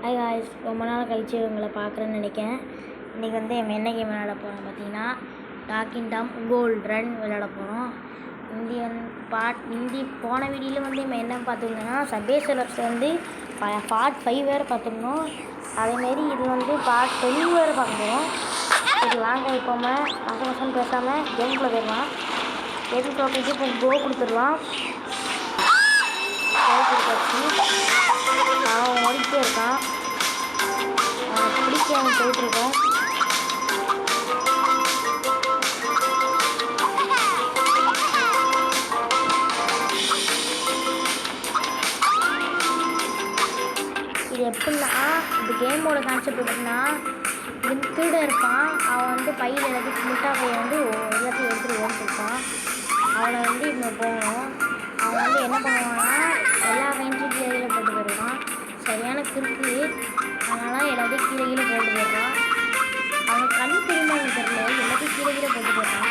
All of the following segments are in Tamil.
ஹாய் காய்ஸ், ரொம்ப நாள் கழித்து உங்களை பார்க்குறேன்னு நினைக்கிறேன். இன்றைக்கி வந்து என்ன கேம் விளையாட போகிறோம் பார்த்தீங்கன்னா, டாக்கிங் டாம் கோல்ட் ரன் விளையாட போகிறோம். போன வீடியோவில் வந்து நம்ம என்ன பார்த்துருந்தோம்னா, சப்வே சர்ஃபர்ஸ் வந்து பார்ட் 5 வேறு பார்த்துருந்தோம். அதேமாரி இது வந்து பார்ட் 10 வேறு பார்க்குறோம். இது வாங்க இப்போமே கசம் பேசாமல் கேமுக்குள்ளே போயிடலாம். கேமுக்குள்ளே போயிட்டு இப்போ கோ கொடுத்துடலாம். கோ கொடுத்தாச்சு. அவன் ஓடிக்கிட்டே இருக்கான். அவனை பிடிச்சி அவன் போயிட்டுருக்கோம். இது எப்படின்னா, இந்த கேமோட கான்செப்ட் எப்படின்னா, இது திருட இருப்பான். அவன் வந்து பையில் எல்லாத்தையும் முட்டா பையை வந்து எல்லாத்தையும் எடுத்துகிட்டு ஓடிட்டுருப்பான். அவனை வந்து இப்போ போகணும். அவன் வந்து என்ன பண்ணுவான்னா, எல்லா பையன்ஸும் கீழே போட்டு போயிடுவான். சரியான கிறுக்கு. அதனால் எல்லாத்தையும் கீழே போட்டு போயிடுறான். அவனுக்கு கண் தெரியுமான்னு தெரியல, எல்லாத்தையும் கீழே போட்டு போயிடுறான்.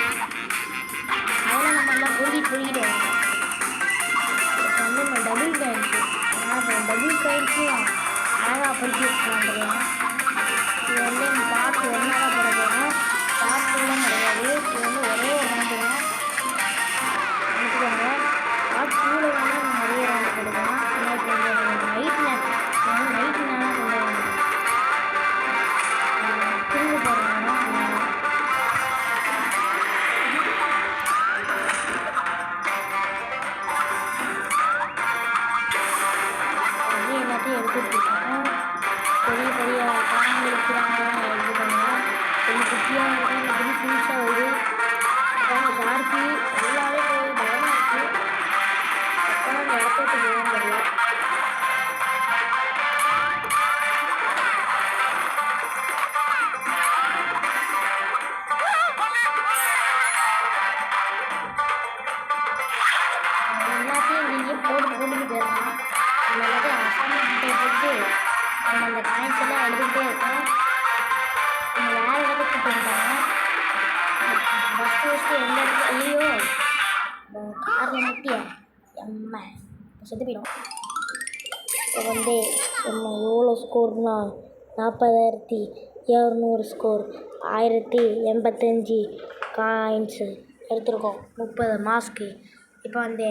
அதெல்லாம் நம்ம எல்லாம் பொறுக்கிட்டு வரோம். இப்போ வந்து நம்ம டபுள் காயின்ஸு, அதனால் டபுள் காயின்ஸும் அழகாக பொறுக்கி வச்சுக்கலாம். இது வந்து நம்ம பார்த்து ஒன்றாக போட போகிறோம். பார்த்துலாம் கிடையாது, இது வந்து ஒரே ஒரு ரவுண்டு தான். எடுத்துக்கோங்க. பார்த்து கீழே வேணால் நம்ம நிறைய ரவுண்டு போடுவோம். நைட்டு நேரம் கொண்டு வரணும். திரும்ப போடுறாங்க. எல்லாத்தையும் எடுத்துகிட்டு இருக்கோம். பெரிய பெரிய காணங்கள் இருக்கிறாங்கலாம் எடுத்துக்கோங்க. கொஞ்சம் குட்டியாக இருக்கும், இப்படி ஃபினிஷாக வருது. அப்புறம் ஜார்த்தி எல்லாமே போய் பயமாக இருக்குது. அப்புறம் அந்த இடத்துக்கு போகும் தெரியல. எல்லாத்தையும் நீங்கள் போட்டுட்டு போயிடலாம். நம்ம எல்லாத்தையும் அசாமிட்டை போட்டு நம்ம அந்த காயின்ஸ் எல்லாம் எடுத்துக்கிட்டே இருக்கோம். நம்ம வேறு இடத்துக்கு போயிட்டாங்க. ஃபஸ்ட்டு எந்த இடத்துல ஐயோ காரில் முட்டிய எம்ம செத்து போயிடும். இப்போ வந்து நம்ம எவ்வளோ ஸ்கோர்னா 40,700 ஸ்கோர், 1085 காயின்ஸு எடுத்துருக்கோம், 30 மாஸ்க்கு. இப்போ வந்து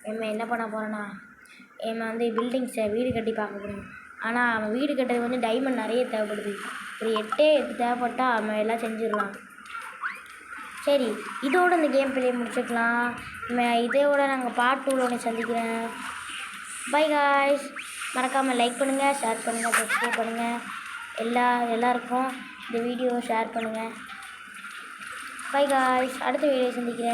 நம்ம என்ன பண்ண போகிறோன்னா, நம்ம வந்து பில்டிங்ஸை வீடு கட்டி பார்க்க போகிறோம். ஆனால் அவன் வீடு கட்டுறது வந்து டைமண்ட் நிறைய தேவைப்படுது. ஒரு 8 தேவைப்பட்டால் அவன் எல்லாம் செஞ்சிடலாம். சரி, இதோட இந்த கேம் பிளே முடிச்சுக்கலாம். இதோட நாங்கள் பார்ட் 2ல சந்திக்கிறேன். By guys. மறக்காமல் லைக் பண்ணுங்கள், ஷேர் பண்ணுங்கள், சப்ஸ்கிரைப் பண்ணுங்கள். எல்லாருக்கும் இந்த வீடியோ ஷேர் பண்ணுங்கள். By guys. அடுத்த வீடியோ சந்திக்கிறேன்.